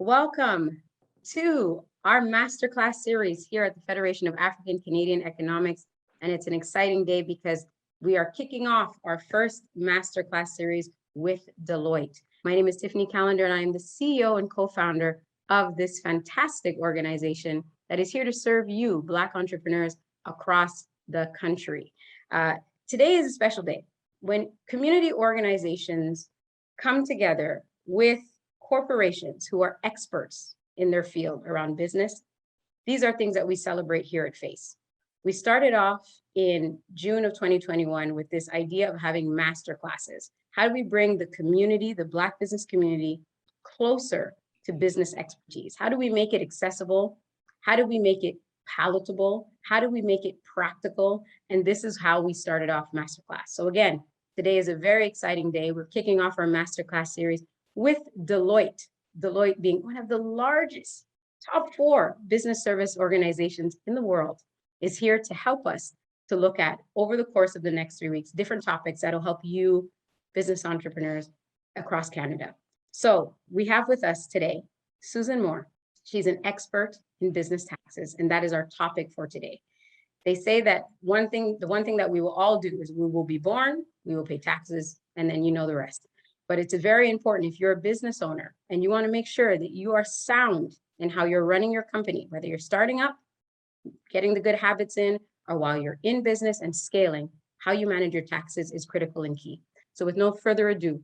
Welcome to our masterclass series here at the Federation of African Canadian Economics. And it's an exciting day because we are kicking off our first masterclass series with Deloitte. My name is Tiffany Callender, and I am the CEO and co-founder of this fantastic organization that is here to serve you, Black entrepreneurs across the country. Today is a special day when community organizations come together with corporations who are experts in their field around business. These are things that we celebrate here at FACE. We started off in June of 2021 with this idea of having master classes. How do we bring the community, the Black business community, closer to business expertise? How do we make it accessible? How do we make it palatable? How do we make it practical? And this is how we started off masterclass. So again, today is a very exciting day. We're kicking off our masterclass series with Deloitte. Deloitte being one of the largest top 4 business service organizations in the world, is here to help us to look at, over the course of the next 3 weeks, different topics that'll help you business entrepreneurs across Canada. So we have with us today Susan Moore. She's an expert in business taxes, and that is our topic for today. They say that the one thing that we will all do is we will be born, we will pay taxes, and then you know the rest. But it's very important if you're a business owner and you want to make sure that you are sound in how you're running your company, whether you're starting up, getting the good habits in, or while you're in business and scaling, how you manage your taxes is critical and key. So with no further ado,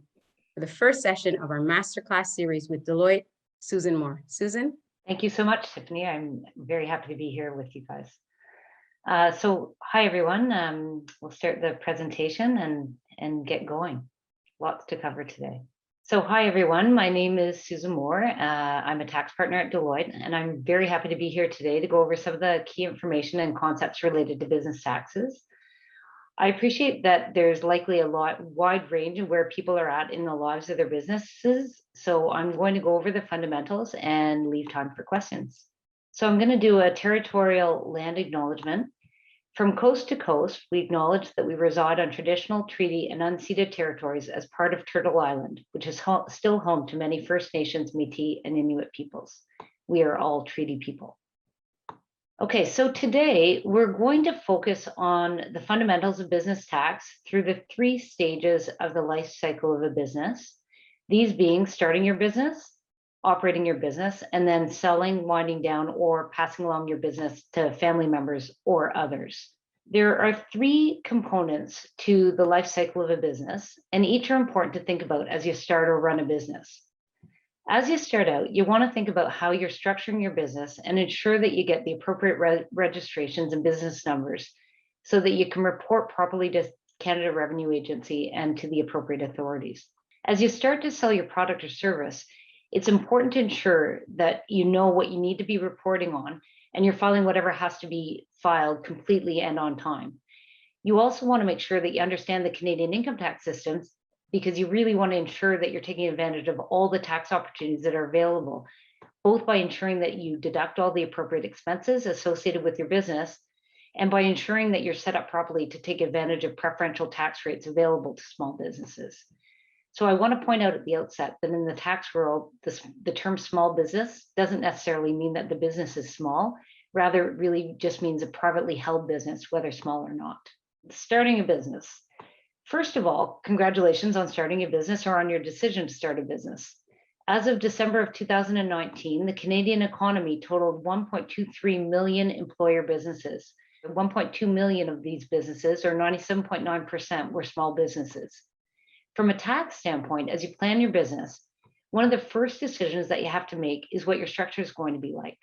for the first session of our masterclass series with Deloitte, Susan Moore. Susan? Thank you so much, Tiffany. I'm very happy to be here with you guys. So hi, everyone. We'll start the presentation and get going. Lots to cover today. So hi, everyone. My name is Susan Moore. I'm a tax partner at Deloitte, and I'm very happy to be here today to go over some of the key information and concepts related to business taxes. I appreciate that there's likely a wide range of where people are at in the lives of their businesses. So I'm going to go over the fundamentals and leave time for questions. So I'm going to do a territorial land acknowledgement. From coast to coast, we acknowledge that we reside on traditional, treaty, and unceded territories as part of Turtle Island, which is still home to many First Nations, Métis, and Inuit peoples. We are all treaty people. Okay, so today we're going to focus on the fundamentals of business tax through the 3 stages of the life cycle of a business, these being starting your business, operating your business, and then selling, winding down, or passing along your business to family members or others. There are 3 components to the life cycle of a business, and each are important to think about as you start or run a business. As you start out, you want to think about how you're structuring your business and ensure that you get the appropriate registrations and business numbers so that you can report properly to Canada Revenue Agency and to the appropriate authorities. As you start to sell your product or service, it's important to ensure that you know what you need to be reporting on and you're filing whatever has to be filed completely and on time. You also want to make sure that you understand the Canadian income tax systems, because you really want to ensure that you're taking advantage of all the tax opportunities that are available, both by ensuring that you deduct all the appropriate expenses associated with your business and by ensuring that you're set up properly to take advantage of preferential tax rates available to small businesses. So I want to point out at the outset that in the tax world, the term small business doesn't necessarily mean that the business is small. Rather, it really just means a privately held business, whether small or not. Starting a business. First of all, congratulations on starting a business or on your decision to start a business. As of December of 2019, the Canadian economy totaled 1.23 million employer businesses. 1.2 million of these businesses, or 97.9%, were small businesses. From a tax standpoint, as you plan your business, one of the first decisions that you have to make is what your structure is going to be like.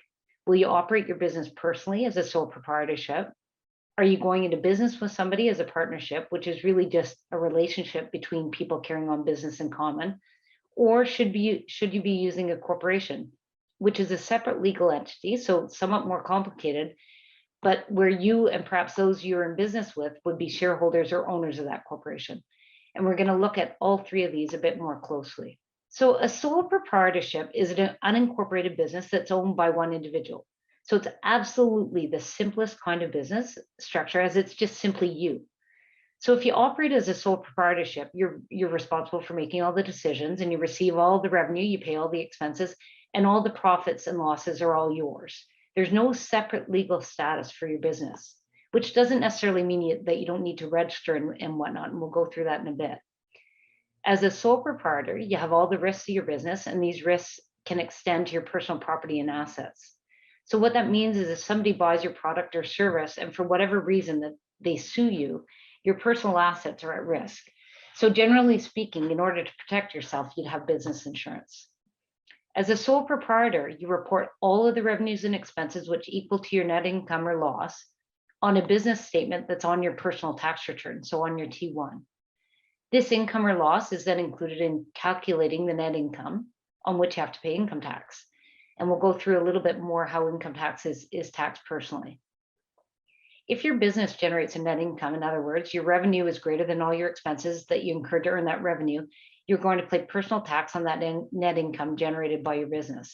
Will you operate your business personally as a sole proprietorship? Are you going into business with somebody as a partnership, which is really just a relationship between people carrying on business in common? Or should you be using a corporation, which is a separate legal entity, so somewhat more complicated, but where you and perhaps those you're in business with would be shareholders or owners of that corporation? And we're going to look at all 3 of these a bit more closely. So a sole proprietorship is an unincorporated business that's owned by one individual. So it's absolutely the simplest kind of business structure, as it's just simply you. So if you operate as a sole proprietorship, you're responsible for making all the decisions and you receive all the revenue, you pay all the expenses, and all the profits and losses are all yours. There's no separate legal status for your business, which doesn't necessarily mean that you don't need to register and whatnot, and we'll go through that in a bit. As a sole proprietor, you have all the risks of your business, and these risks can extend to your personal property and assets. So what that means is if somebody buys your product or service, and for whatever reason that they sue you, your personal assets are at risk. So generally speaking, in order to protect yourself, you'd have business insurance. As a sole proprietor, you report all of the revenues and expenses which equal to your net income or loss on a business statement that's on your personal tax return, so on your T1. This income or loss is then included in calculating the net income on which you have to pay income tax. And we'll go through a little bit more how income tax is taxed personally. If your business generates a net income, in other words, your revenue is greater than all your expenses that you incurred to earn that revenue, you're going to pay personal tax on that net income generated by your business.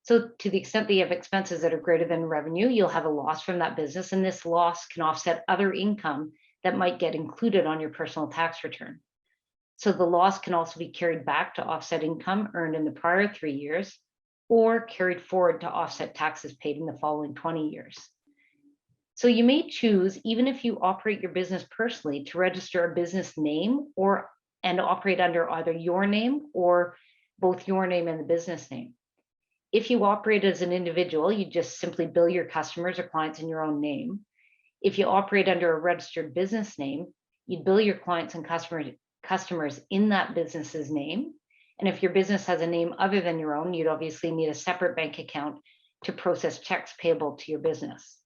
So to the extent that you have expenses that are greater than revenue, you'll have a loss from that business, and this loss can offset other income that might get included on your personal tax return. So the loss can also be carried back to offset income earned in the prior 3 years, or carried forward to offset taxes paid in the following 20 years. So you may choose, even if you operate your business personally, to register a business name and operate under either your name or both your name and the business name. If you operate as an individual, you just simply bill your customers or clients in your own name. If you operate under a registered business name, you bill your clients and customers in that business's name. And if your business has a name other than your own, you'd obviously need a separate bank account to process checks payable to your business.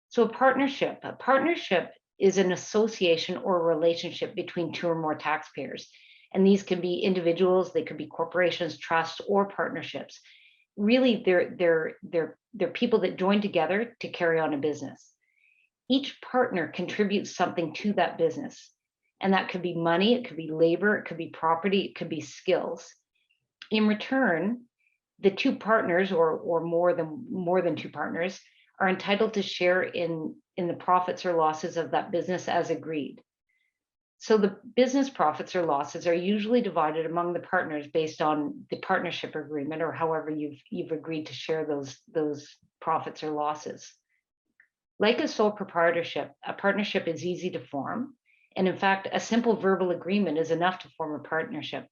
So a partnership is an association or a relationship between two or more taxpayers. And these can be individuals, they could be corporations, trusts, or partnerships. Really, they're people that join together to carry on a business. Each partner contributes something to that business. And that could be money, it could be labor, it could be property, it could be skills. In return, the two partners or more than two partners are entitled to share in the profits or losses of that business as agreed. So the business profits or losses are usually divided among the partners based on the partnership agreement, or however you've agreed to share those profits or losses. Like a sole proprietorship, a partnership is easy to form. And in fact, a simple verbal agreement is enough to form a partnership,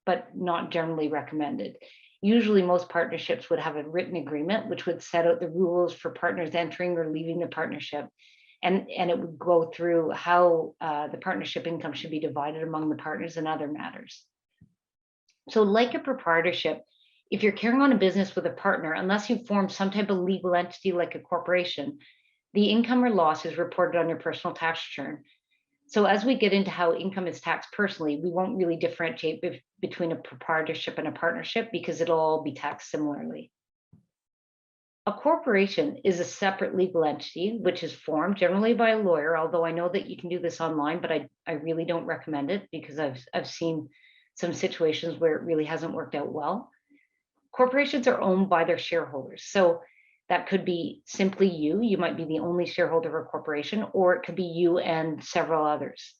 but not generally recommended. Usually most partnerships would have a written agreement, which would set out the rules for partners entering or leaving the partnership. And it would go through how the partnership income should be divided among the partners and other matters. So like a proprietorship, if you're carrying on a business with a partner, unless you form some type of legal entity like a corporation, the income or loss is reported on your personal tax return. So as we get into how income is taxed personally, we won't really differentiate between a proprietorship and a partnership because it'll all be taxed similarly. A corporation is a separate legal entity which is formed generally by a lawyer, although I know that you can do this online, but I really don't recommend it because I've seen some situations where it really hasn't worked out well. Corporations are owned by their shareholders. So that could be simply you might be the only shareholder of a corporation, or it could be you and several others.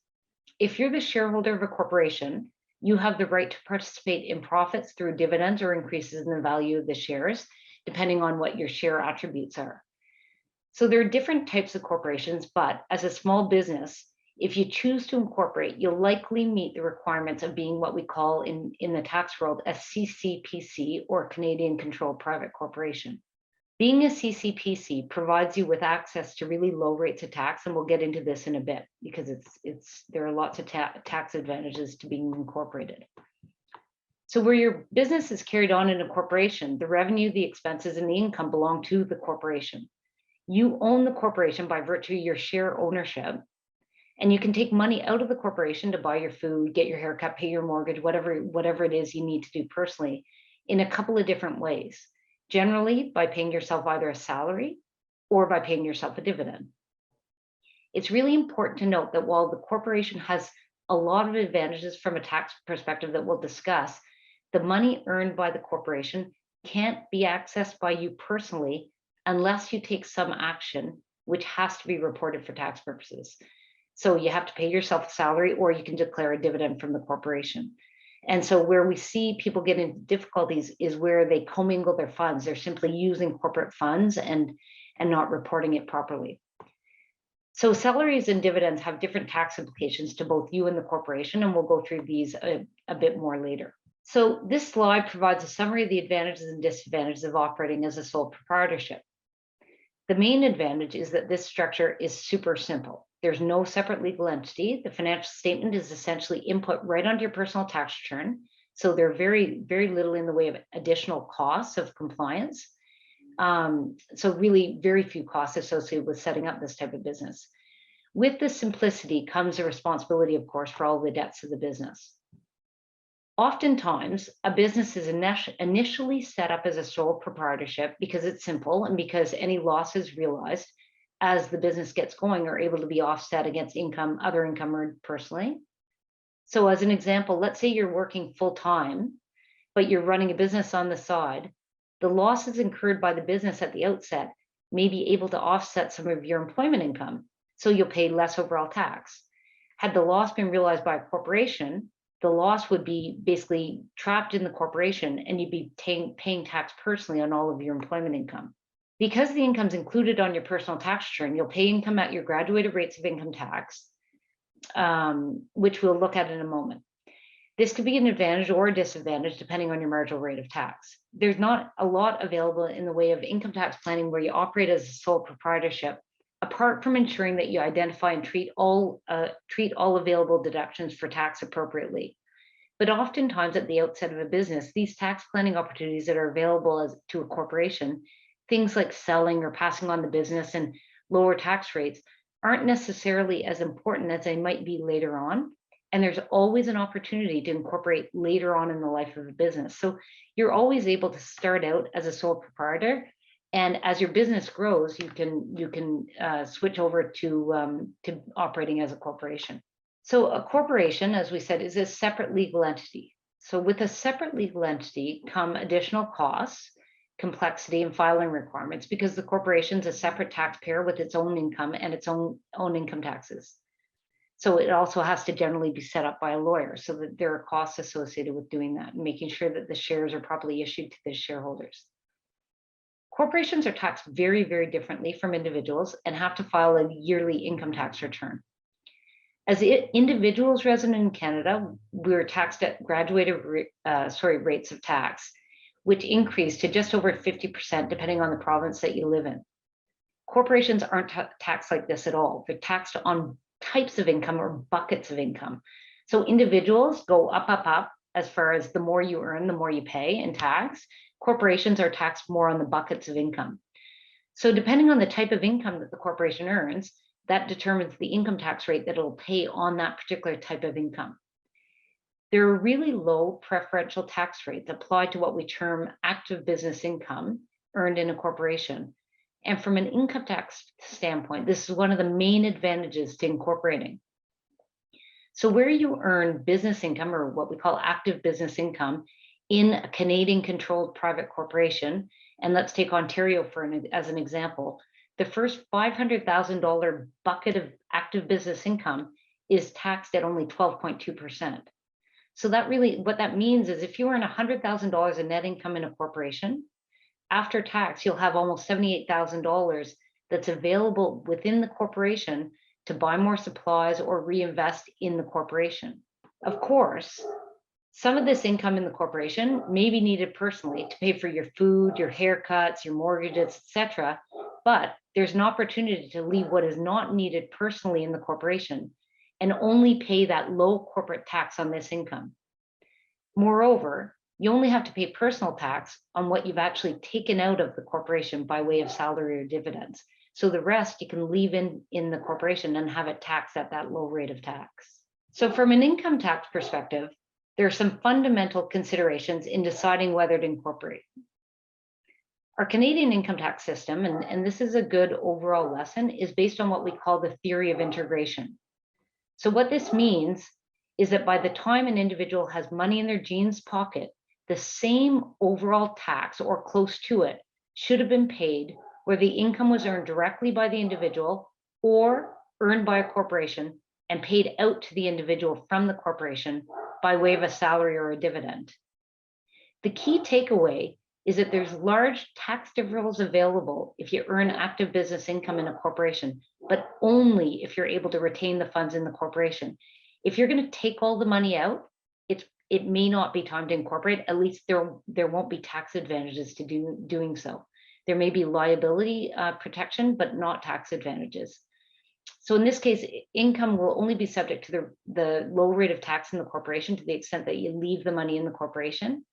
If you're the shareholder of a corporation, you have the right to participate in profits through dividends or increases in the value of the shares, depending on what your share attributes are. So there are different types of corporations, but as a small business, if you choose to incorporate, you'll likely meet the requirements of being what we call in the tax world a CCPC, or Canadian Controlled Private Corporation. Being a CCPC provides you with access to really low rates of tax, and we'll get into this in a bit because there are lots of tax advantages to being incorporated. So where your business is carried on in a corporation, the revenue, the expenses, and the income belong to the corporation. You own the corporation by virtue of your share ownership, and you can take money out of the corporation to buy your food, get your haircut, pay your mortgage, whatever it is you need to do personally, in a couple of different ways. Generally, by paying yourself either a salary or by paying yourself a dividend. It's really important to note that while the corporation has a lot of advantages from a tax perspective that we'll discuss, the money earned by the corporation can't be accessed by you personally unless you take some action, which has to be reported for tax purposes. So you have to pay yourself a salary, or you can declare a dividend from the corporation. And so where we see people get into difficulties is where they commingle their funds. They're simply using corporate funds and not reporting it properly. So salaries and dividends have different tax implications to both you and the corporation, and we'll go through these a bit more later. So this slide provides a summary of the advantages and disadvantages of operating as a sole proprietorship. The main advantage is that this structure is super simple. There's no separate legal entity. The financial statement is essentially input right onto your personal tax return. So there are very little in the way of additional costs of compliance. So really very few costs associated with setting up this type of business. With this simplicity comes the responsibility, of course, for all the debts of the business. Oftentimes, a business is initially set up as a sole proprietorship because it's simple and because any losses realized as the business gets going are able to be offset against other income earned personally. So as an example, let's say you're working full-time, but you're running a business on the side. The losses incurred by the business at the outset may be able to offset some of your employment income, so you'll pay less overall tax. Had the loss been realized by a corporation, the loss would be basically trapped in the corporation and you'd be paying tax personally on all of your employment income. Because the income's included on your personal tax return, you'll pay income at your graduated rates of income tax, which we'll look at in a moment. This could be an advantage or a disadvantage depending on your marginal rate of tax. There's not a lot available in the way of income tax planning where you operate as a sole proprietorship, apart from ensuring that you identify and treat all available deductions for tax appropriately. But oftentimes at the outset of a business, these tax planning opportunities that are available to a corporation, things like selling or passing on the business and lower tax rates, aren't necessarily as important as they might be later on. And there's always an opportunity to incorporate later on in the life of a business. So you're always able to start out as a sole proprietor. And as your business grows, you can switch over to operating as a corporation. So a corporation, as we said, is a separate legal entity. So with a separate legal entity come additional costs, complexity, and filing requirements because the corporation is a separate taxpayer with its own income and its own income taxes. So it also has to generally be set up by a lawyer so that there are costs associated with doing that and making sure that the shares are properly issued to the shareholders. Corporations are taxed very differently from individuals and have to file a yearly income tax return. As individuals resident in Canada, we're taxed at graduated rates of tax, which increase to just over 50% depending on the province that you live in. Corporations aren't taxed like this at all. They're taxed on types of income or buckets of income. So individuals go up as far as the more you earn, the more you pay in tax. Corporations are taxed more on the buckets of income. So depending on the type of income that the corporation earns, that determines the income tax rate that it'll pay on that particular type of income. There are really low preferential tax rates applied to what we term active business income earned in a corporation. And from an income tax standpoint, this is one of the main advantages to incorporating. So where you earn business income, or what we call active business income, in a Canadian controlled private corporation, and let's take Ontario as an example, the first $500,000 bucket of active business income is taxed at only 12.2%. So that really, what that means is if you earn $100,000 in net income in a corporation, after tax, you'll have almost $78,000 that's available within the corporation to buy more supplies or reinvest in the corporation. Of course, some of this income in the corporation may be needed personally to pay for your food, your haircuts, your mortgages, etc. But there's an opportunity to leave what is not needed personally in the corporation and only pay that low corporate tax on this income. Moreover, you only have to pay personal tax on what you've actually taken out of the corporation by way of salary or dividends. So the rest you can leave in the corporation and have it taxed at that low rate of tax. So from an income tax perspective, there are some fundamental considerations in deciding whether to incorporate. Our Canadian income tax system, and this is a good overall lesson, is based on what we call the theory of integration. So what this means is that by the time an individual has money in their jeans pocket, the same overall tax or close to it should have been paid where the income was earned directly by the individual or earned by a corporation and paid out to the individual from the corporation by way of a salary or a dividend. The key takeaway is that there's large tax deferrals available if you earn active business income in a corporation, but only if you're able to retain the funds in the corporation. If you're going to take all the money out, it may not be time to incorporate. At least there won't be tax advantages to doing so. There may be liability protection, but not tax advantages. So in this case, income will only be subject to the low rate of tax in the corporation to the extent that you leave the money in the corporation.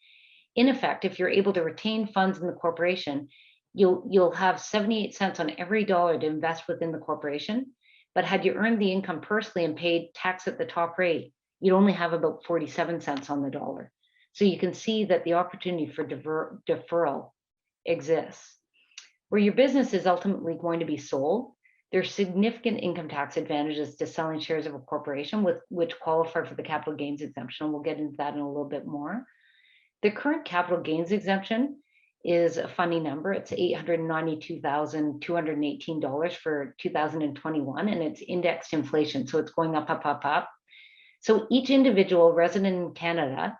In effect, if you're able to retain funds in the corporation, you'll have 78 cents on every dollar to invest within the corporation. But had you earned the income personally and paid tax at the top rate, you'd only have about 47 cents on the dollar. So you can see that the opportunity for deferral exists. Where your business is ultimately going to be sold, there's significant income tax advantages to selling shares of a corporation which qualify for the capital gains exemption. We'll get into that in a little bit more. The current capital gains exemption is a funny number. It's $892,218 for 2021, and it's indexed inflation. So it's going up, up, up, up. So each individual resident in Canada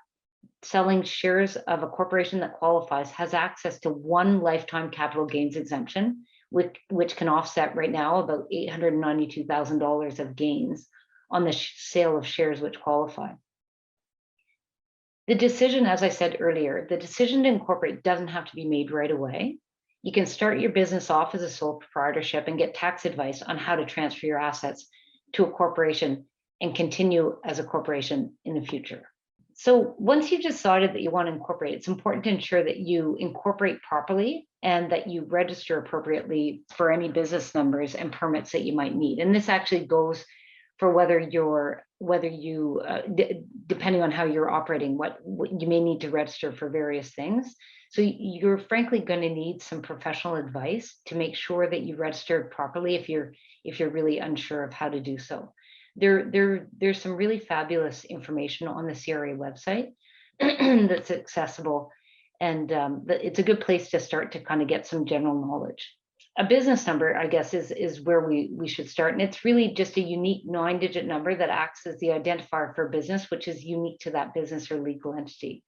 selling shares of a corporation that qualifies has access to one lifetime capital gains exemption, which can offset right now about $892,000 of gains on the sale of shares which qualify. The decision, as I said earlier, the decision to incorporate doesn't have to be made right away. You can start your business off as a sole proprietorship and get tax advice on how to transfer your assets to a corporation and continue as a corporation in the future. So once you've decided that you want to incorporate, it's important to ensure that you incorporate properly and that you register appropriately for any business numbers and permits that you might need. And this actually goes for depending on how you're operating, what you may need to register for various things. So you're frankly going to need some professional advice to make sure that you register properly if you're really unsure of how to do so. There's some really fabulous information on the CRA website that's accessible, and it's a good place to start to kind of get some general knowledge. A business number, I guess, is where we should start. And it's really just a unique 9-digit number that acts as the identifier for a business, which is unique to that business or legal entity.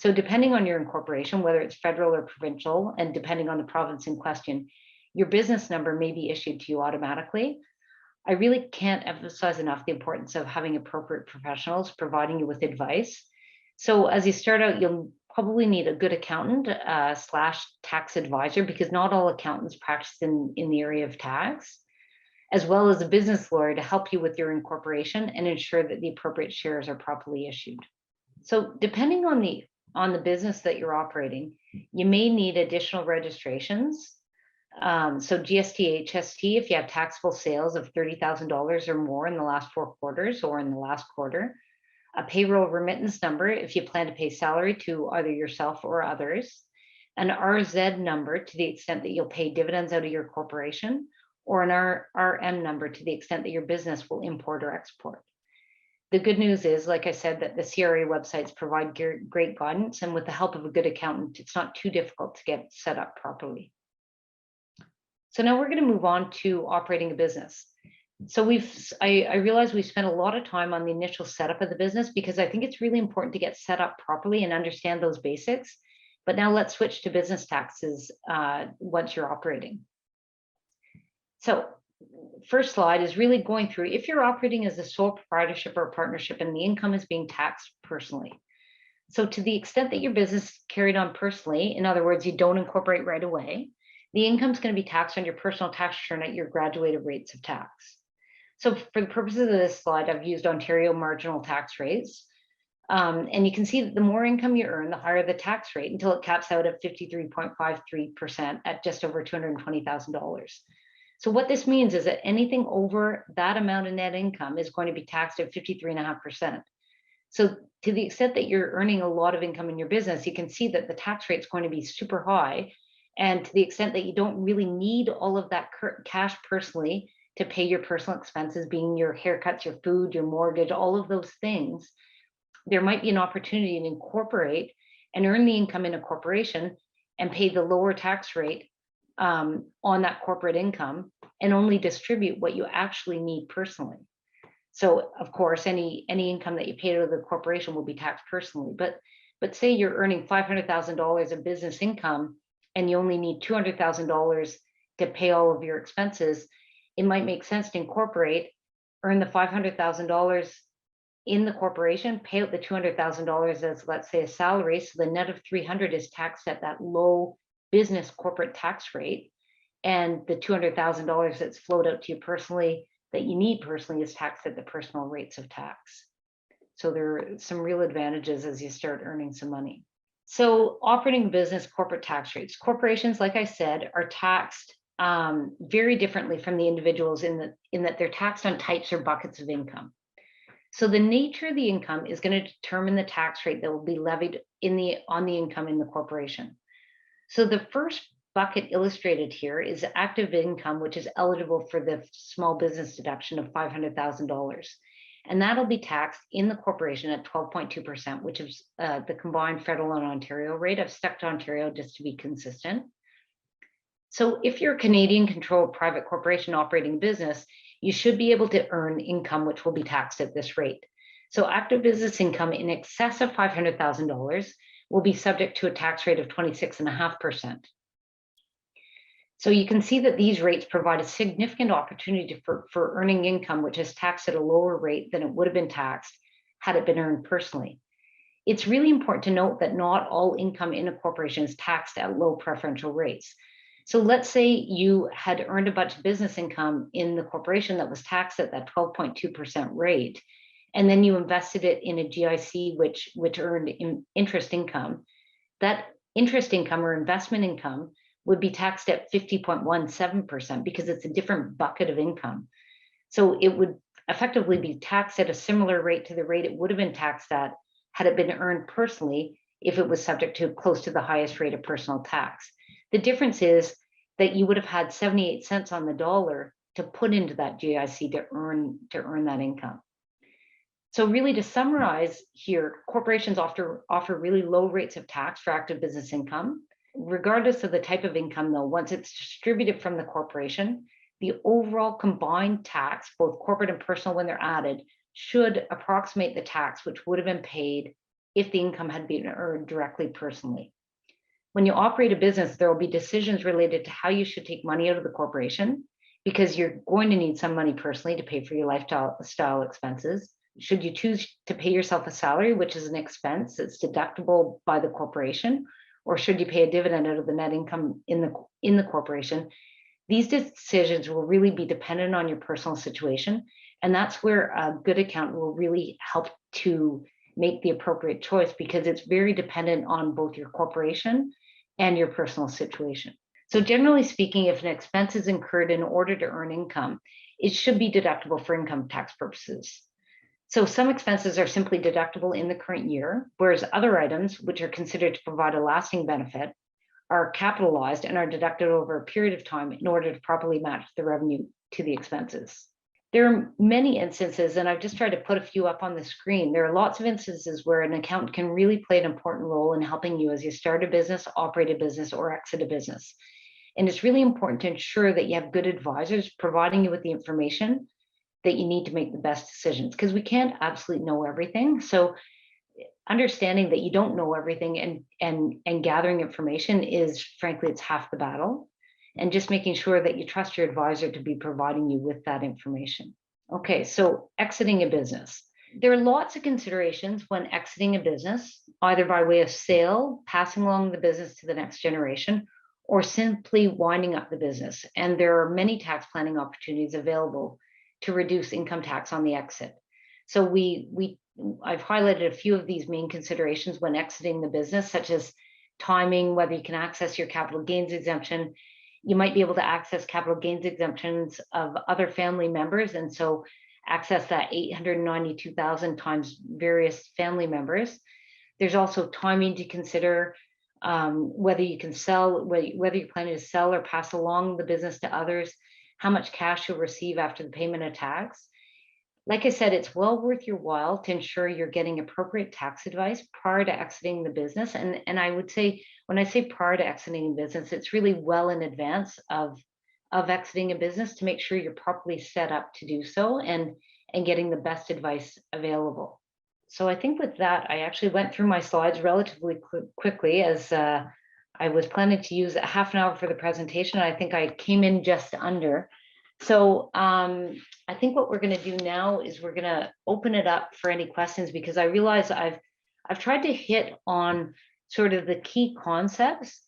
So depending on your incorporation, whether it's federal or provincial, and depending on the province in question, your business number may be issued to you automatically. I really can't emphasize enough the importance of having appropriate professionals providing you with advice. So as you start out, you'll probably need a good accountant / tax advisor, because not all accountants practice in the area of tax, as well as a business lawyer to help you with your incorporation and ensure that the appropriate shares are properly issued. So depending on the business that you're operating, you may need additional registrations. So GST, HST, if you have taxable sales of $30,000 or more in the last 4 quarters or in the last quarter. A payroll remittance number if you plan to pay salary to either yourself or others, an RZ number to the extent that you'll pay dividends out of your corporation, or an RM number to the extent that your business will import or export. The good news is, like I said, that the CRA websites provide great guidance, and with the help of a good accountant, it's not too difficult to get set up properly. So now we're going to move on to operating a business. So I realize we spent a lot of time on the initial setup of the business because I think it's really important to get set up properly and understand those basics. But now let's switch to business taxes once you're operating. So first slide is really going through if you're operating as a sole proprietorship or a partnership and the income is being taxed personally. So to the extent that your business is carried on personally, in other words, you don't incorporate right away, the income is going to be taxed on your personal tax return at your graduated rates of tax. So for the purposes of this slide, I've used Ontario marginal tax rates. And you can see that the more income you earn, the higher the tax rate until it caps out at 53.53% at just over $220,000. So what this means is that anything over that amount of net income is going to be taxed at 53.5%. So to the extent that you're earning a lot of income in your business, you can see that the tax rate is going to be super high. And to the extent that you don't really need all of that cash personally to pay your personal expenses, being your haircuts, your food, your mortgage, all of those things, there might be an opportunity to incorporate and earn the income in a corporation and pay the lower tax rate on that corporate income and only distribute what you actually need personally. So of course, any income that you pay out of the corporation will be taxed personally. But say you're earning $500,000 of business income and you only need $200,000 to pay all of your expenses, it might make sense to incorporate, earn the $500,000 in the corporation, pay out the $200,000 as, let's say, a salary. So the net of 300 is taxed at that low business corporate tax rate. And the $200,000 that's flowed out to you personally, that you need personally, is taxed at the personal rates of tax. So there are some real advantages as you start earning some money. So operating business corporate tax rates. Corporations, like I said, are taxed very differently from the individuals in that they're taxed on types or buckets of income. So the nature of the income is going to determine the tax rate that will be levied on the income in the corporation. So the first bucket illustrated here is active income, which is eligible for the small business deduction of $500,000. And that'll be taxed in the corporation at 12.2%, which is the combined federal and Ontario rate. I've stuck to Ontario just to be consistent. So if you're a Canadian controlled private corporation operating business, you should be able to earn income which will be taxed at this rate. So active business income in excess of $500,000 will be subject to a tax rate of 26.5%. So you can see that these rates provide a significant opportunity for earning income which is taxed at a lower rate than it would have been taxed had it been earned personally. It's really important to note that not all income in a corporation is taxed at low preferential rates. So let's say you had earned a bunch of business income in the corporation that was taxed at that 12.2% rate, and then you invested it in a GIC which earned interest income. That interest income or investment income would be taxed at 50.17% because it's a different bucket of income. So it would effectively be taxed at a similar rate to the rate it would have been taxed at had it been earned personally if it was subject to close to the highest rate of personal tax. The difference is that you would have had 78 cents on the dollar to put into that GIC to earn that income. So really, to summarize here, corporations offer really low rates of tax for active business income. Regardless of the type of income, though, once it's distributed from the corporation, the overall combined tax, both corporate and personal when they're added, should approximate the tax which would have been paid if the income had been earned directly personally. When you operate a business, there will be decisions related to how you should take money out of the corporation because you're going to need some money personally to pay for your lifestyle expenses. Should you choose to pay yourself a salary, which is an expense that's deductible by the corporation, or should you pay a dividend out of the net income in the corporation? These decisions will really be dependent on your personal situation. And that's where a good accountant will really help to make the appropriate choice because it's very dependent on both your corporation and your personal situation. So generally speaking, if an expense is incurred in order to earn income, it should be deductible for income tax purposes. So some expenses are simply deductible in the current year, whereas other items, which are considered to provide a lasting benefit, are capitalized and are deducted over a period of time in order to properly match the revenue to the expenses. There are many instances, and I've just tried to put a few up on the screen. There are lots of instances where an accountant can really play an important role in helping you as you start a business, operate a business, or exit a business. And it's really important to ensure that you have good advisors providing you with the information that you need to make the best decisions, because we can't absolutely know everything. So understanding that you don't know everything and gathering information is, frankly, it's half the battle. And just making sure that you trust your advisor to be providing you with that information. Okay, so exiting a business. There are lots of considerations when exiting a business, either by way of sale, passing along the business to the next generation, or simply winding up the business. And there are many tax planning opportunities available to reduce income tax on the exit. So I've highlighted a few of these main considerations when exiting the business, such as timing, whether you can access your capital gains exemption. You might be able to access capital gains exemptions of other family members, and so access that 892,000 times various family members. There's also timing to consider, whether you can sell, whether you're planning to sell or pass along the business to others, how much cash you'll receive after the payment of tax. Like I said, it's well worth your while to ensure you're getting appropriate tax advice prior to exiting the business. And I would say, when I say prior to exiting a business, it's really well in advance of exiting a business to make sure you're properly set up to do so and and getting the best advice available. So I think with that, I actually went through my slides relatively quickly, as I was planning to use half an hour for the presentation. I think I came in just under. So I think what we're going to do now is we're going to open it up for any questions, because I realize I've tried to hit on sort of the key concepts,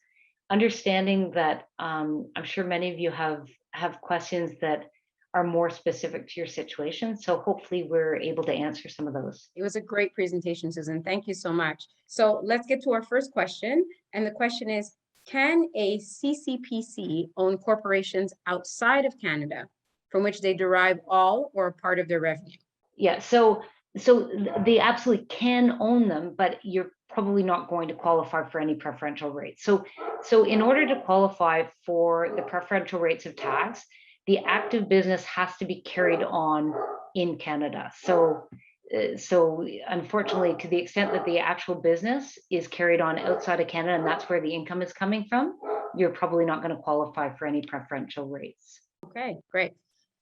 understanding that I'm sure many of you have questions that are more specific to your situation. So hopefully we're able to answer some of those. It was a great presentation, Susan. Thank you so much. So let's get to our first question. And the question is, can a CCPC own corporations outside of Canada from which they derive all or a part of their revenue? Yeah, so they absolutely can own them, but you're probably not going to qualify for any preferential rates. So in order to qualify for the preferential rates of tax, the active business has to be carried on in Canada. So unfortunately, to the extent that the actual business is carried on outside of Canada, and that's where the income is coming from, you're probably not going to qualify for any preferential rates. Okay, great.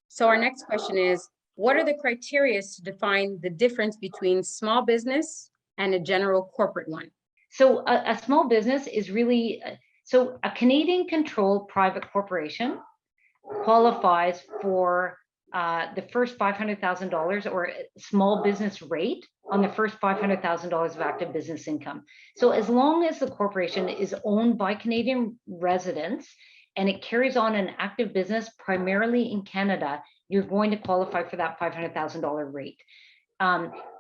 So our next question is, what are the criteria to define the difference between small business and a general corporate one? So a small business is really, so a Canadian controlled private corporation qualifies for the first $500,000 or small business rate on the first $500,000 of active business income. So as long as the corporation is owned by Canadian residents and it carries on an active business primarily in Canada, you're going to qualify for that $500,000 rate.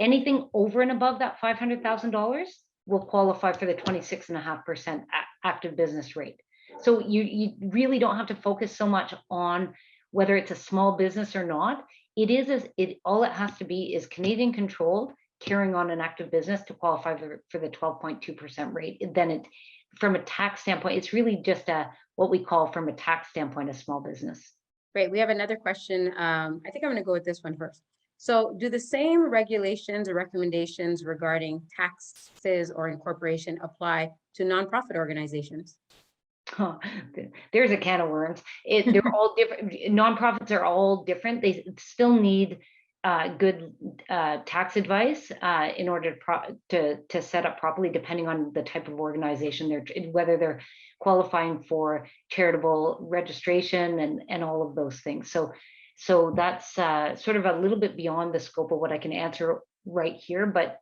Anything over and above that $500,000 will qualify for the 26.5% active business rate. So you really don't have to focus so much on whether it's a small business or not. All it has to be is Canadian controlled, carrying on an active business to qualify for the 12.2% rate. Then from a tax standpoint, it's really just what we call, from a tax standpoint, a small business. Great. We have another question. I think I'm going to go with this one first. So do the same regulations or recommendations regarding taxes or incorporation apply to nonprofit organizations? Oh, there's a can of worms. They're all different. Nonprofits are all different. They still need good tax advice in order to set up properly, depending on the type of organization whether they're qualifying for charitable registration and all of those things. So that's sort of a little bit beyond the scope of what I can answer right here, but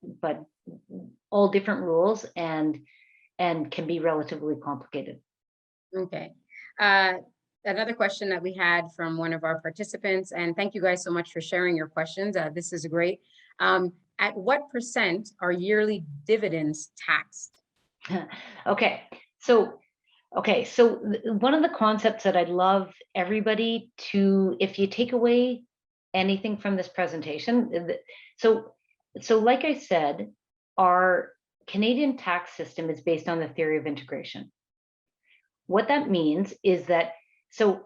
all different rules and can be relatively complicated. Okay. Another question that we had from one of our participants, and thank you guys so much for sharing your questions. This is great. At what % are yearly dividends taxed? Okay, so one of the concepts that I'd love everybody to, if you take away anything from this presentation, so like I said, our Canadian tax system is based on the theory of integration. What that means is that, so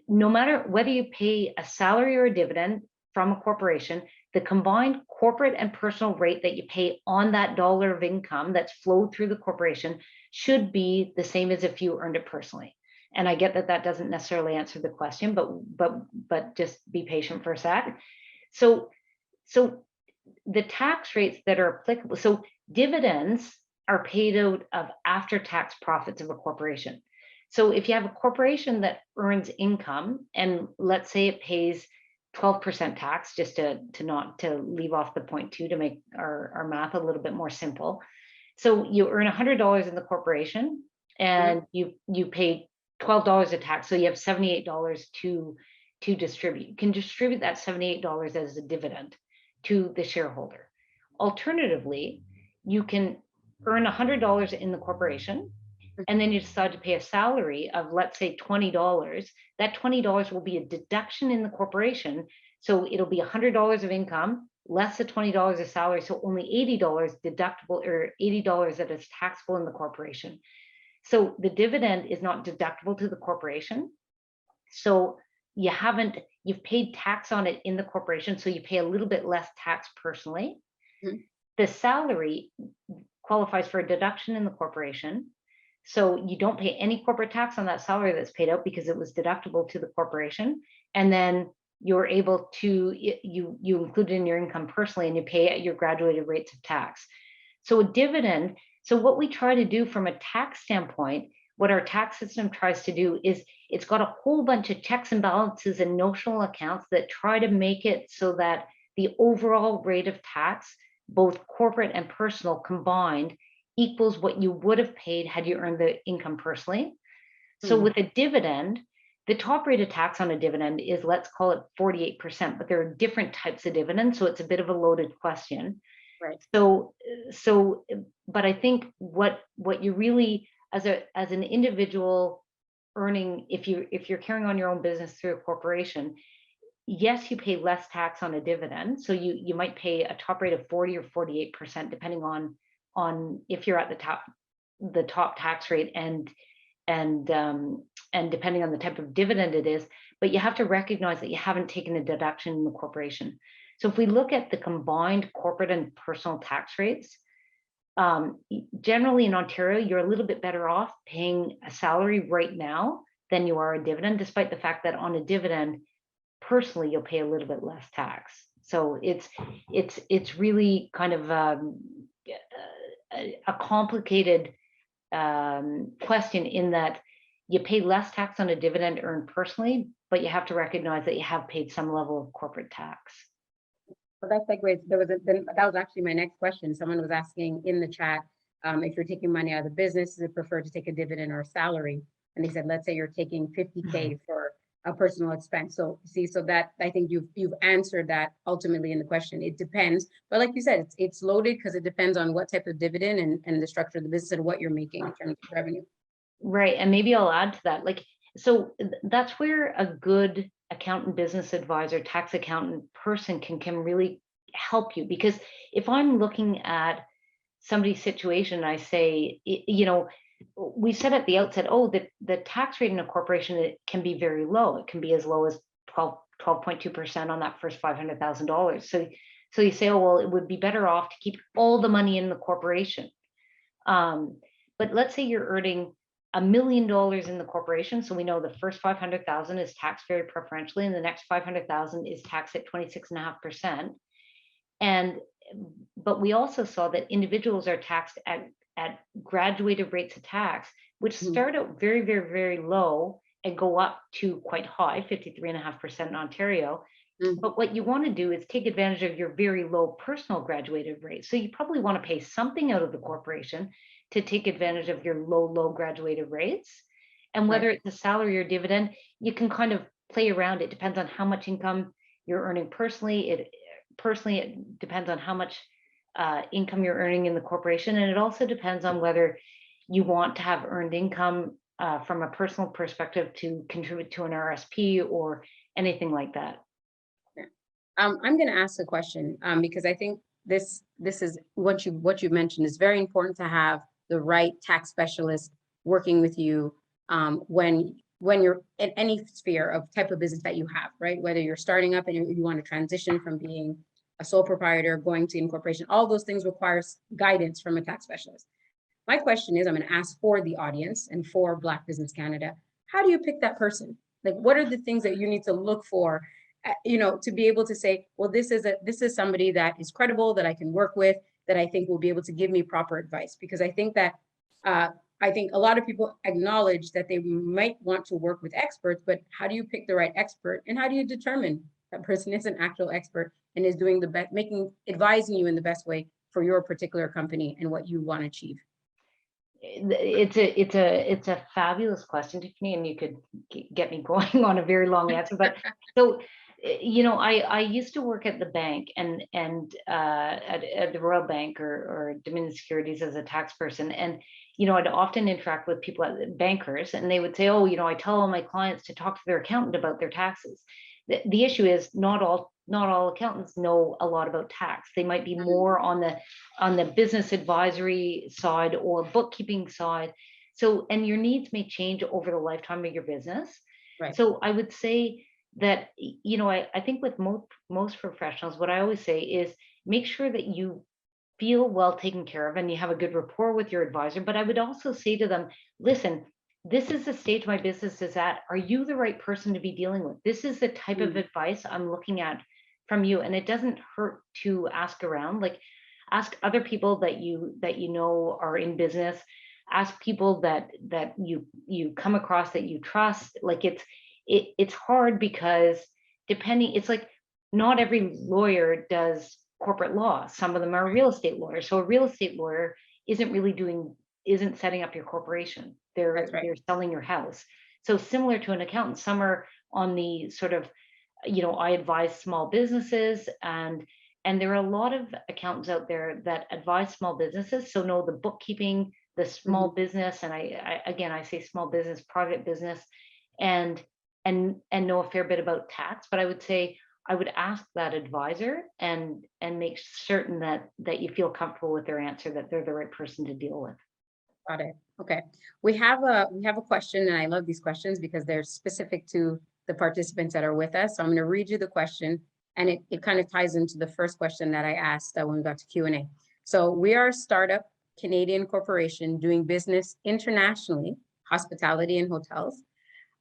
no matter whether you pay a salary or a dividend from a corporation, the combined corporate and personal rate that you pay on that dollar of income that's flowed through the corporation should be the same as if you earned it personally. And I get that doesn't necessarily answer the question, but just be patient for a sec. So the tax rates that are applicable, so dividends are paid out of after-tax profits of a corporation. So if you have a corporation that earns income, and let's say it pays 12% tax, just to leave off the 0.2 to make our math a little bit more simple. So you earn $100 in the corporation, and you pay $12 of tax, so you have $78 to distribute. You can distribute that $78 as a dividend to the shareholder. Alternatively, you can earn $100 in the corporation, and then you decide to pay a salary of, let's say, $20. That $20 will be a deduction in the corporation. So it'll be $100 of income, less the $20 of salary. So only $80 deductible, or $80 that is taxable in the corporation. So the dividend is not deductible to the corporation. So you've paid tax on it in the corporation. So you pay a little bit less tax personally. Mm-hmm. The salary qualifies for a deduction in the corporation. So you don't pay any corporate tax on that salary that's paid out because it was deductible to the corporation. And then you're able to, you include it in your income personally and you pay at your graduated rates of tax. So a dividend, so what we try to do from a tax standpoint, what our tax system tries to do is it's got a whole bunch of checks and balances and notional accounts that try to make it so that the overall rate of tax, both corporate and personal combined, equals what you would have paid had you earned the income personally. So Hmm. with a dividend, the top rate of tax on a dividend is, let's call it 48%, but there are different types of dividends, so it's a bit of a loaded question. Right. So, so, but I think what you really, as an individual earning, if you're carrying on your own business through a corporation, yes, you pay less tax on a dividend. So you might pay a top rate of 40 or 48%, depending on if you're at the top tax rate and and depending on the type of dividend it is, but you have to recognize that you haven't taken a deduction in the corporation. So if we look at the combined corporate and personal tax rates, generally in Ontario, you're a little bit better off paying a salary right now than you are a dividend, despite the fact that on a dividend, personally, you'll pay a little bit less tax. So it's really kind of a complicated question in that you pay less tax on a dividend earned personally, but you have to recognize that you have paid some level of corporate tax. Well, that's like, wait, that was actually my next question. Someone was asking in the chat, if you're taking money out of the business, is it preferred to take a dividend or a salary? And they said, let's say you're taking 50K for a personal expense. So see, so that I think you've answered that ultimately in the question. It depends, but like you said, it's loaded because it depends on what type of dividend and the structure of the business and what you're making in terms of revenue. Right. And maybe I'll add to that. Like, so that's where a good accountant, business advisor, tax accountant person can really help you. Because if I'm looking at somebody's situation, I say, you know, we said at the outset, oh, the tax rate in a corporation, it can be very low. It can be as low as 12.2% on that first $500,000. So you say, oh, well, it would be better off to keep all the money in the corporation. But let's say you're earning $1 million in the corporation. So we know the first 500,000 is taxed very preferentially, and the next 500,000 is taxed at 26.5%. But we also saw that individuals are taxed at graduated rates of tax, which start out very, very, very low and go up to quite high, 53.5% in Ontario. But what you want to do is take advantage of your very low personal graduated rate. So you probably want to pay something out of the corporation to take advantage of your low graduated rates. And whether it's a salary or dividend, you can kind of play around. It depends on how much income you're earning personally. It depends on how much income you're earning in the corporation. And it also depends on whether you want to have earned income from a personal perspective to contribute to an RSP or anything like that. I'm going to ask a question because I think this is what you mentioned is very important to have the right tax specialist working with you when you're in any sphere of type of business that you have, right? Whether you're starting up and you want to transition from being a sole proprietor, going to incorporation, all those things requires guidance from a tax specialist. My question is, I'm going to ask for the audience and for Black Business Canada, how do you pick that person? Like, what are the things that you need to look for, you know, to be able to say, well, this is somebody that is credible, that I can work with, that I think will be able to give me proper advice? Because I think that I think a lot of people acknowledge that they might want to work with experts, but how do you pick the right expert, and how do you determine that person is an actual expert and is doing the best, advising you in the best way for your particular company and what you want to achieve? It's a fabulous question, Tiffany, and you could get me going on a very long answer. But so, you know, I used to work at the bank and at the Royal Bank or Dominion Securities as a tax person, and you know, I'd often interact with people at bankers, and they would say, oh, you know, I tell all my clients to talk to their accountant about their taxes. The issue is not all accountants know a lot about tax. They might be more on the business advisory side or bookkeeping side. So, and your needs may change over the lifetime of your business. Right. So I would say that, you know, I think with most professionals, what I always say is make sure that you feel well taken care of and you have a good rapport with your advisor. But I would also say to them, listen, this is the stage my business is at. Are you the right person to be dealing with? This is the type of Mm, advice I'm looking at from you. And it doesn't hurt to ask around, like ask other people that you know are in business, ask people that you come across that you trust. Like it's hard because depending, it's like not every lawyer does corporate law. Some of them are real estate lawyers. So a real estate lawyer isn't really doing isn't setting up your corporation. that's right. They're selling your house. So similar to an accountant, some are on the sort of, I advise small businesses, and there are a lot of accountants out there that advise small businesses. So know the bookkeeping, the small Mhm. business, and I again I say small business, private business, and and know a fair bit about tax. But I would say I would ask that advisor and make certain that you feel comfortable with their answer, that they're the right person to deal with. Got it. Okay. We have a question, and I love these questions because they're specific to the participants that are with us. So I'm going to read you the question, and it kind of ties into the first question that I asked when we got to Q&A. So we are a startup Canadian corporation doing business internationally, hospitality and hotels,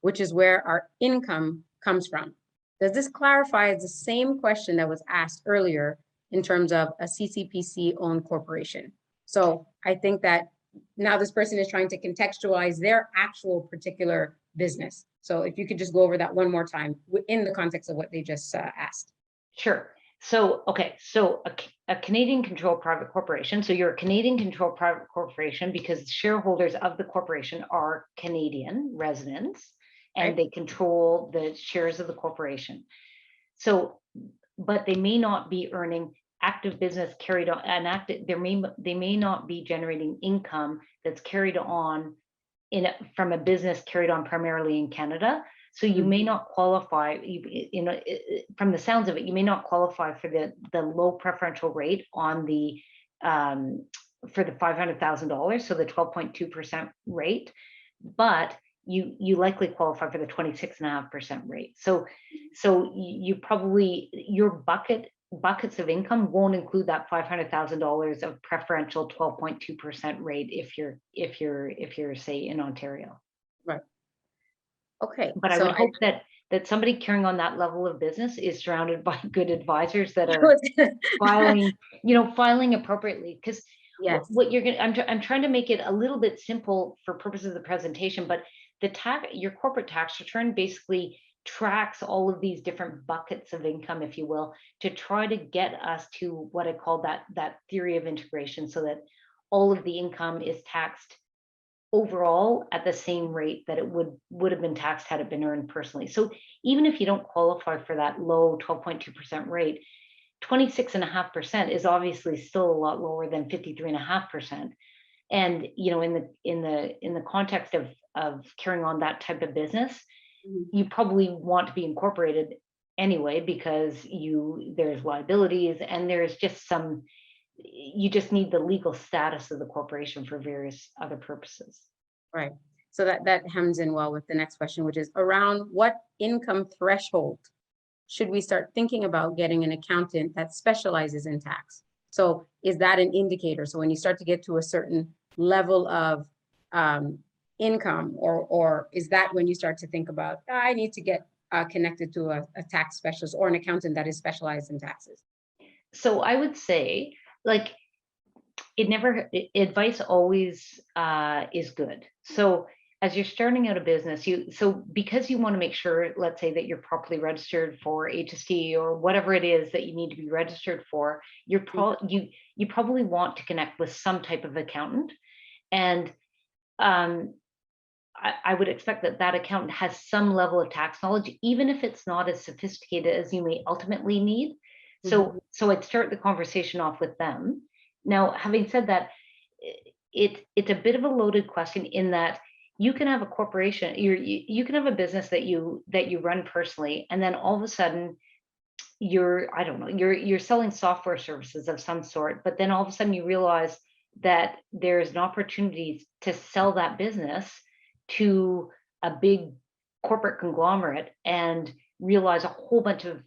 which is where our income comes from. Does this clarify the same question that was asked earlier in terms of a CCPC owned corporation? So I think that now this person is trying to contextualize their actual particular business. So if you could just go over that one more time in the context of what they just asked. Sure. So, okay, so a Canadian controlled private corporation. So you're a Canadian controlled private corporation because shareholders of the corporation are Canadian residents and Right? they control the shares of the corporation. So, but they may not be earning active business carried on and active, they may not be generating income that's carried on from a business carried on primarily in Canada. So you may Mhm. not qualify, from the sounds of it, you may not qualify for the low preferential rate on the um, for the $500,000, so the 12.2% rate, but you likely qualify for the 26.5% rate. So you probably your buckets of income won't include that $500,000 of preferential 12.2% rate if you're say in Ontario. Right. Okay. But I So would I hope that somebody carrying on that level of business is surrounded by good advisors that are was filing, filing appropriately. Because yes. what you're gonna, I'm trying to make it a little bit simple for purposes of the presentation, but your corporate tax return basically tracks all of these different buckets of income, if you will, to try to get us to what I call that theory of integration, so that all of the income is taxed overall at the same rate that it would have been taxed had it been earned personally. So even if you don't qualify for that low 12.2% rate, 26.5% is obviously still a lot lower than 53.5%. And in the context of carrying on that type of business, Mhm. you probably want to be incorporated anyway, because there's liabilities and there's just some, you just need the legal status of the corporation for various other purposes. Right. So that hems in well with the next question, which is around what income threshold should we start thinking about getting an accountant that specializes in tax? So is that an indicator? So when you start to get to a certain level of um, income, or is that when you start to think about, I need to get connected to a tax specialist or an accountant that is specialized in taxes? So I would say, like, advice always is good. So as you're starting out a business, because you want to make sure, let's say, that you're properly registered for HST or whatever it is that you need to be registered for, you probably want to connect with some type of accountant. And um, I would expect that accountant has some level of tax knowledge, even if it's not as sophisticated as you may ultimately need. Mhm. So I'd start the conversation off with them. Now, having said that, it's a bit of a loaded question, in that you can have a corporation, you can have a business that you run personally, and then all of a sudden I don't know, you're selling software services of some sort, but then all of a sudden you realize that there's an opportunity to sell that business to a big corporate conglomerate and realize a whole bunch of,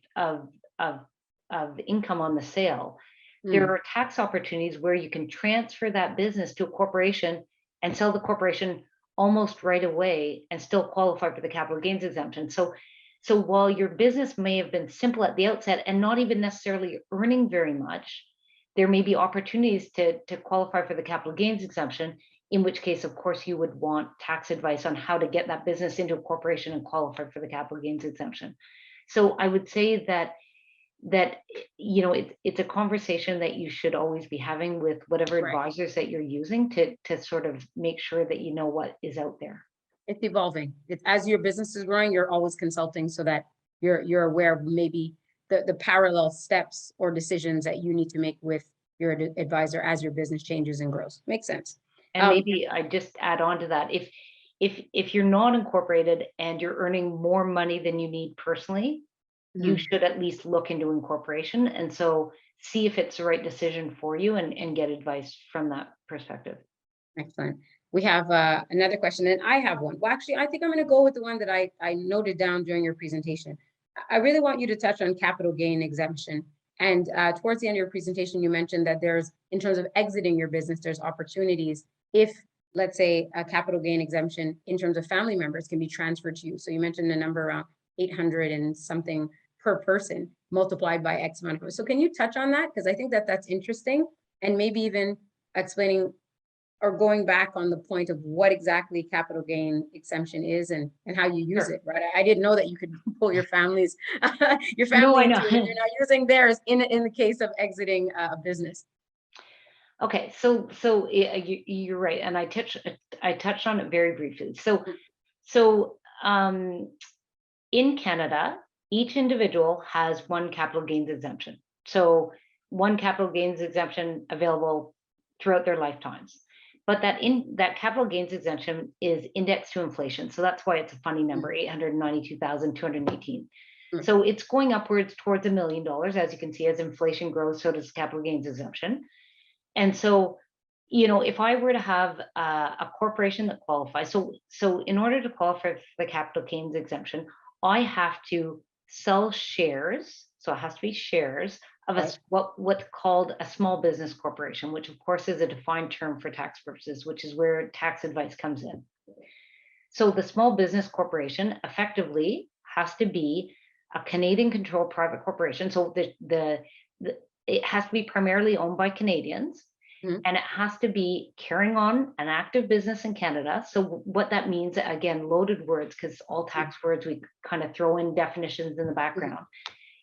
of income on the sale. There Mm. are tax opportunities where you can transfer that business to a corporation and sell the corporation almost right away and still qualify for the capital gains exemption. So while your business may have been simple at the outset and not even necessarily earning very much, there may be opportunities to qualify for the capital gains exemption, in which case, of course, you would want tax advice on how to get that business into a corporation and qualify for the capital gains exemption. So I would say that it's a conversation that you should always be having with whatever Right. advisors that you're using to sort of make sure that you know what is out there. It's evolving. It's as your business is growing, you're always consulting so that you're aware of maybe the parallel steps or decisions that you need to make with your advisor as your business changes and grows. Makes sense. And Um, maybe I just add on to that, if you're not incorporated and you're earning more money than you need personally, you mhm, should at least look into incorporation, and so see if it's the right decision for you and get advice from that perspective. excellent. We have another question, and I have one. Well, actually, I think I'm going to go with the one that I noted down during your presentation. I really want you to touch on capital gain exemption. And towards the end of your presentation, you mentioned that there's, in terms of exiting your business, there's opportunities if, let's say, a capital gain exemption in terms of family members can be transferred to you. So you mentioned a number around 800 and something per person multiplied by X amount of. So can you touch on that? Because I think that that's interesting, and maybe even explaining or going back on the point of what exactly capital gain exemption is and how you use Sure. it, right? I didn't know that you could pull your families your No, family I into it if know. you're not using theirs in the case of exiting a business. Okay, so yeah, you're right, and I touched on it very briefly. So in Canada, each individual has one capital gains exemption. So one capital gains exemption available throughout their lifetimes. But that capital gains exemption is indexed to inflation. So that's why it's a funny Mm, number, 892,218. mm, So it's going upwards towards $1 million, as you can see, as inflation grows, so does capital gains exemption. And so, if I were to have a corporation that qualifies, so in order to qualify for the capital gains exemption, I have to sell shares. So it has to be shares of right. what's called a small business corporation, which of course is a defined term for tax purposes, which is where tax advice comes in. So the small business corporation effectively has to be a Canadian controlled private corporation. So the it has to be primarily owned by Canadians, Mhm, and it has to be carrying on an active business in Canada. So what that means, again, loaded words, because all mhm, tax words, we kind of throw in definitions in the mhm, background.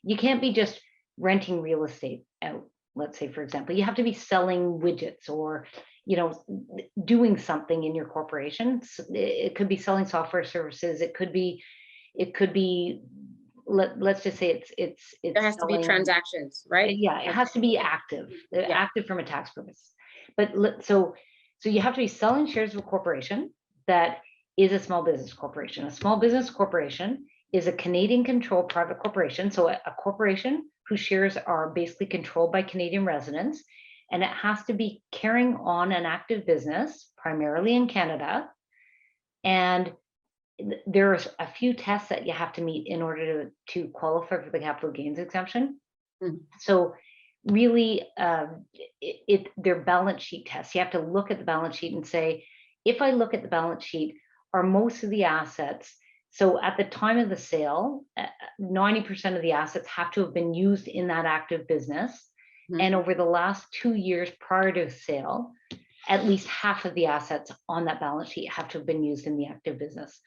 You can't be just renting real estate out. Let's say, for example, you have to be selling widgets or, you know, doing something in your corporation. It could be selling software services. It could be, let's just say there it's has to be selling. transactions, right? Yeah, it Like, has to be active, yeah. active from a tax purpose. But so you have to be selling shares of a corporation that is a small business corporation. A small business corporation is a Canadian controlled private corporation. So a corporation whose shares are basically controlled by Canadian residents, and it has to be carrying on an active business primarily in Canada. And there's a few tests that you have to meet in order to qualify for the capital gains exemption. Mhm, So really, they're balance sheet tests. You have to look at the balance sheet and say, if I look at the balance sheet, are most of the assets, so at the time of the sale, 90% of the assets have to have been used in that active business. mhm, And over the last 2 years prior to sale, at least half of the assets on that balance sheet have to have been used in the active business.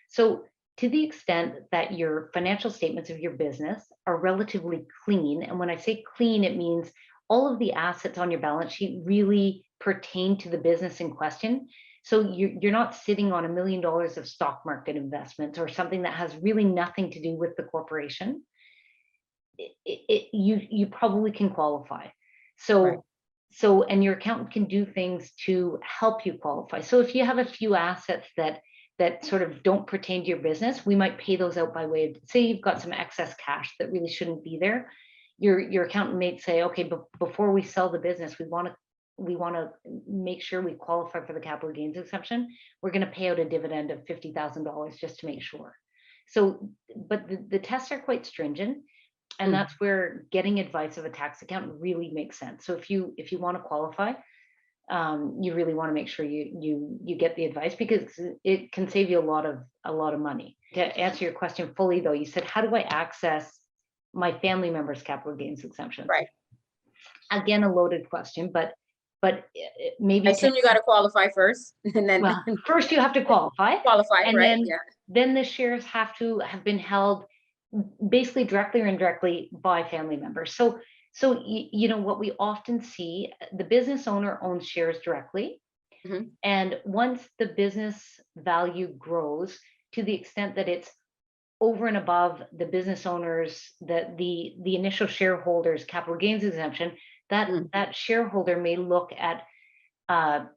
So to the extent that your financial statements of your business are relatively clean, and when I say clean, it means all of the assets on your balance sheet really pertain to the business in question. So you're not sitting on $1 million of stock market investments or something that has really nothing to do with the corporation. You probably can qualify. right. So and your accountant can do things to help you qualify. So if you have a few assets that sort of don't pertain to your business, we might pay those out by way of, say you've got some excess cash that really shouldn't be there. Your accountant may say, okay, but before we sell the business, we want to make sure we qualify for the capital gains exemption. We're going to pay out a dividend of $50,000 just to make sure. So, but the tests are quite stringent, and Mm, that's where getting advice of a tax accountant really makes sense. So if you want to qualify, you really want to make sure you get the advice, because it can save you a lot of money. To answer your question fully, though, you said, how do I access my family members' capital gains exemption? Right. Again, a loaded question, but I maybe assume you got to qualify first and then well, first you have to qualify, qualify, and right? Yeah. then the shares have to have been held basically directly or indirectly by family members. So you know what we often see, the business owner owns shares directly, Mhm. and once the business value grows to the extent that it's over and above the business owners, the initial shareholders capital gains exemption, Mm. that shareholder may look at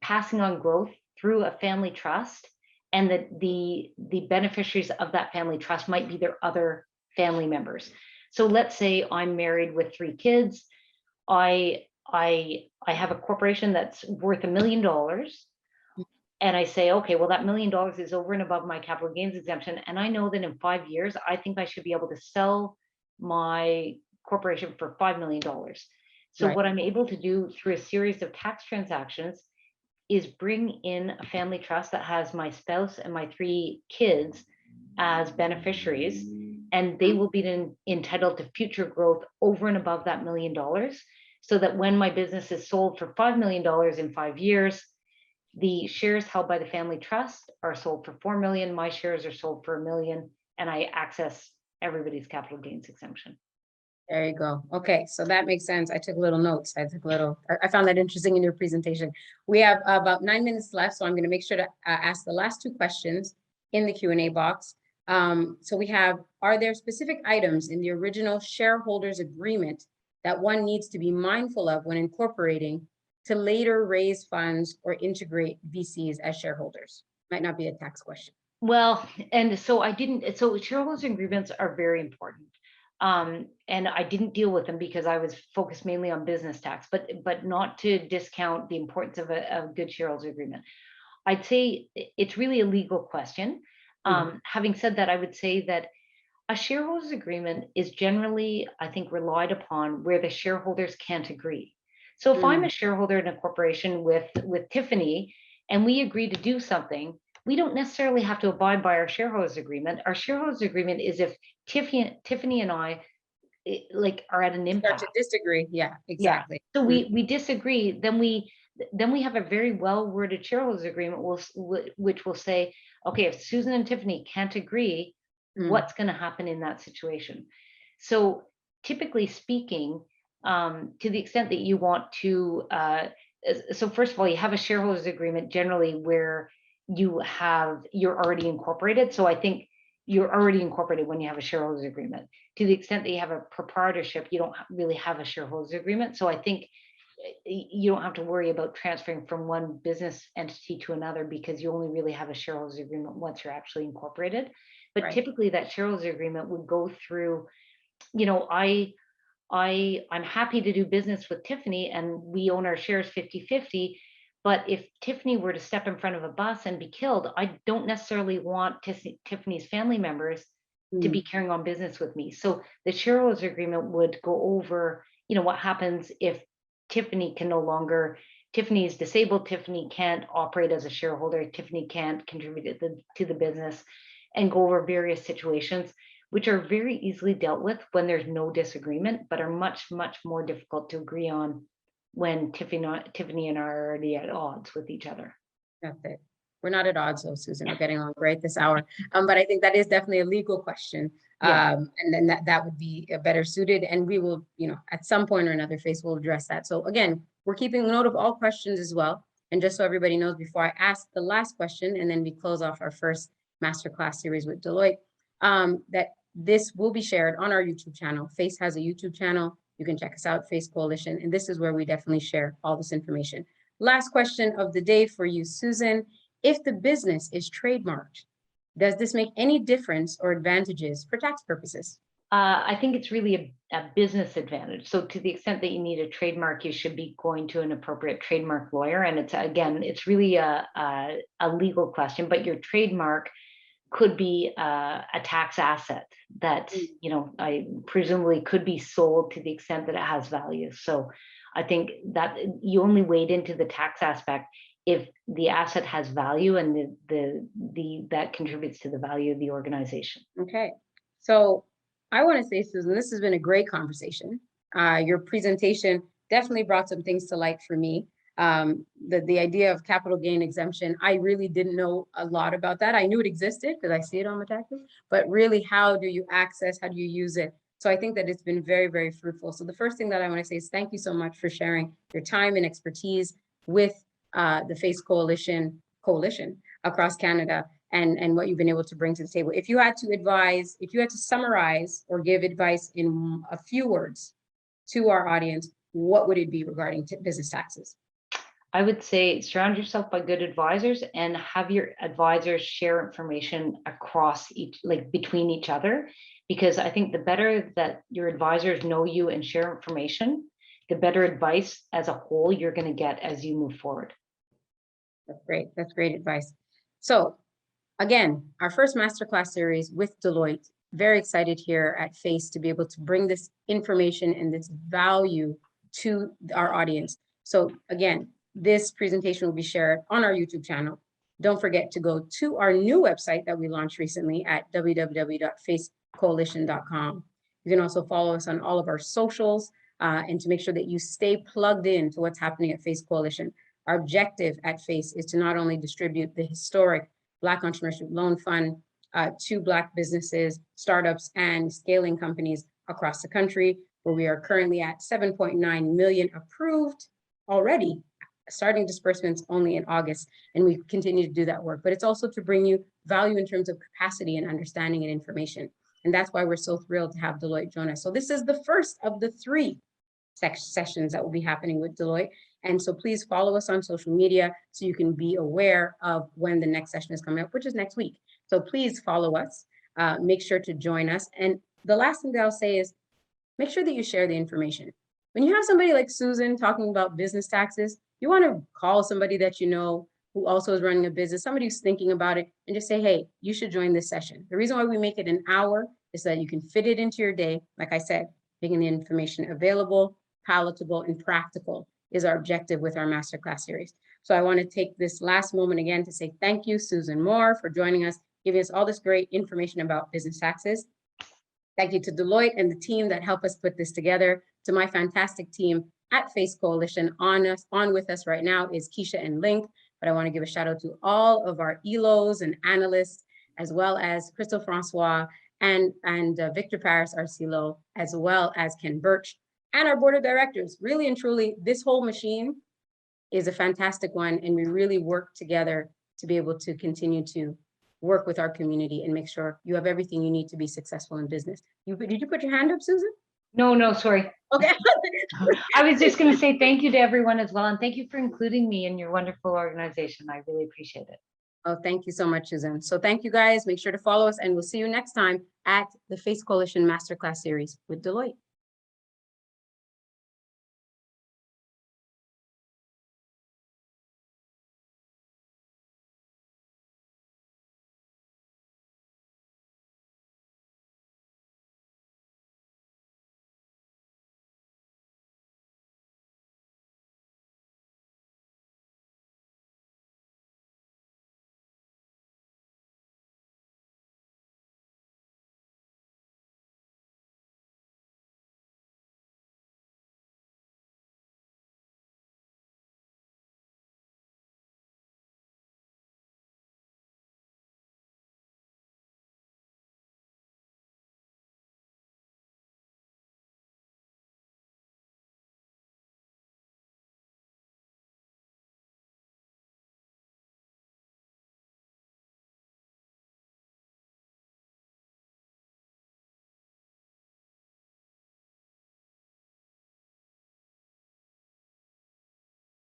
passing on growth through a family trust, and that the beneficiaries of that family trust might be their other family members. So let's say I'm married with 3 kids. I have a corporation that's worth $1 million, and I say, okay, well, that $1 million is over and above my capital gains exemption, and I know that in 5 years I think I should be able to sell my corporation for $5 million. So Right. what I'm able to do through a series of tax transactions is bring in a family trust that has my spouse and my 3 kids as beneficiaries, and they Mm. will be entitled to future growth over and above that $1 million, so that when my business is sold for $5 million in 5 years, the shares held by the family trust are sold for 4 million, my shares are sold for 1 million, and I access everybody's capital gains exemption. There you go. Okay, so that makes sense. I took little notes. I found that interesting in your presentation. We have about 9 minutes left, so I'm going to make sure to ask the last 2 questions in the Q&A box. So we have, are there specific items in the original shareholders agreement that one needs to be mindful of when incorporating to later raise funds or integrate VCs as shareholders? Might not be a tax question. Well, and so I didn't, so shareholders agreements are very important. And I didn't deal with them because I was focused mainly on business tax, but not to discount the importance of a good shareholders agreement. I'd say it's really a legal question. Mhm. Having said that, I would say that a shareholders agreement is generally, I think, relied upon where the shareholders can't agree. So if I'm Mm. a shareholder in a corporation with Tiffany, and we agree to do something, we don't necessarily have to abide by our shareholders agreement. Our shareholders agreement is if Tiffany and I like are at an Start impasse. to disagree. Yeah, Yeah. exactly. So Mm. we disagree, then we have a very well worded shareholders agreement which will say, okay, if Susan and Tiffany can't agree, Mm. what's going to happen in that situation? So typically speaking, to the extent that you want to, so first of all, you have a shareholders agreement generally where you're already incorporated. So I think you're already incorporated when you have a shareholders agreement. To the extent that you have a proprietorship, you don't really have a shareholders agreement. So I think you don't have to worry about transferring from one business entity to another, because you only really have a shareholders agreement once you're actually incorporated. But Right. typically that shareholders agreement would go through, you know, I'm happy to do business with Tiffany and we own our shares 50-50. But if Tiffany were to step in front of a bus and be killed, I don't necessarily want Tiffany's family members to be Mm. carrying on business with me. So the shareholders agreement would go over, you know, what happens if Tiffany can no longer, Tiffany is disabled, Tiffany can't operate as a shareholder, Tiffany can't contribute to the business, and go over various situations which are very easily dealt with when there's no disagreement, but are much, much more difficult to agree on when Tiffany and I are already at odds with each other. That's it. We're not at odds though, Susan. We're getting along great this hour. But I think that is definitely a legal question. Yeah. And then that would be better suited. And we will, at some point or another, FACE will address that. So again, we're keeping note of all questions as well. And just so everybody knows, before I ask the last question, and then we close off our first masterclass series with Deloitte, that this will be shared on our YouTube channel. FACE has a YouTube channel. You can check us out, FACE Coalition. And this is where we definitely share all this information. Last question of the day for you, Susan. If the business is trademarked, does this make any difference or advantages for tax purposes? I think it's really a business advantage. So to the extent that you need a trademark, you should be going to an appropriate trademark lawyer. And it's really a legal question, but your trademark could be a tax asset that, Mm. I presumably could be sold to the extent that it has value. So I think that you only wade into the tax aspect if the asset has value and that contributes to the value of the organization. Okay, so I want to say, Susan, this has been a great conversation. Your presentation definitely brought some things to light for me. The idea of capital gain exemption, I really didn't know a lot about that. I knew it existed because I see it on my taxes, but really, how do you access, how do you use it? So I think that it's been very, very fruitful. So the first thing that I want to say is thank you so much for sharing your time and expertise with the FACE coalition across Canada, and what you've been able to bring to the table. If you had to advise, if you had to summarize or give advice in a few words to our audience, what would it be regarding business taxes? I would say surround yourself by good advisors and have your advisors share information across between each other, because I think the better that your advisors know you and share information, the better advice as a whole you're going to get as you move forward. That's great. That's great advice. So again, our first masterclass series with Deloitte. Very excited here at FACE to be able to bring this information and this value to our audience. So again, this presentation will be shared on our YouTube channel. Don't forget to go to our new website that we launched recently at www.facecoalition.com. You can also follow us on all of our socials and to make sure that you stay plugged in to what's happening at FACE Coalition. Our objective at FACE is to not only distribute the historic Black Entrepreneurship Loan Fund to Black businesses, startups, and scaling companies across the country, where we are currently at 7.9 million approved already, starting disbursements only in August, and we continue to do that work. But it's also to bring you value in terms of capacity and understanding and information. And that's why we're so thrilled to have Deloitte join us. So this is the first of the 3 sessions that will be happening with Deloitte. And so please follow us on social media so you can be aware of when the next session is coming up, which is next week. So please follow us, make sure to join us. And the last thing that I'll say is make sure that you share the information. When you have somebody like Susan talking about business taxes, you want to call somebody that you know who also is running a business, somebody who's thinking about it, and just say, hey, you should join this session. The reason why we make it an hour is that you can fit it into your day. Like I said, making the information available, palatable, and practical is our objective with our masterclass series. So I want to take this last moment again to say thank you, Susan Moore, for joining us, giving us all this great information about business taxes. Thank you to Deloitte and the team that helped us put this together, to my fantastic team at FACE Coalition. On with us right now is Keisha and Link, but I want to give a shout out to all of our ELOs and analysts, as well as Crystal Francois and Victor Paris, our CLO, as well as Ken Birch, and our board of directors. Really and truly, this whole machine is a fantastic one, and we really work together to be able to continue to work with our community and make sure you have everything you need to be successful in business. Did you put your hand up, Susan? No, sorry. Okay. I was just going to say thank you to everyone as well, and thank you for including me in your wonderful organization. I really appreciate it. Oh, thank you so much, Susan. So thank you guys. Make sure to follow us, and we'll see you next time at the FACE Coalition Masterclass Series with Deloitte.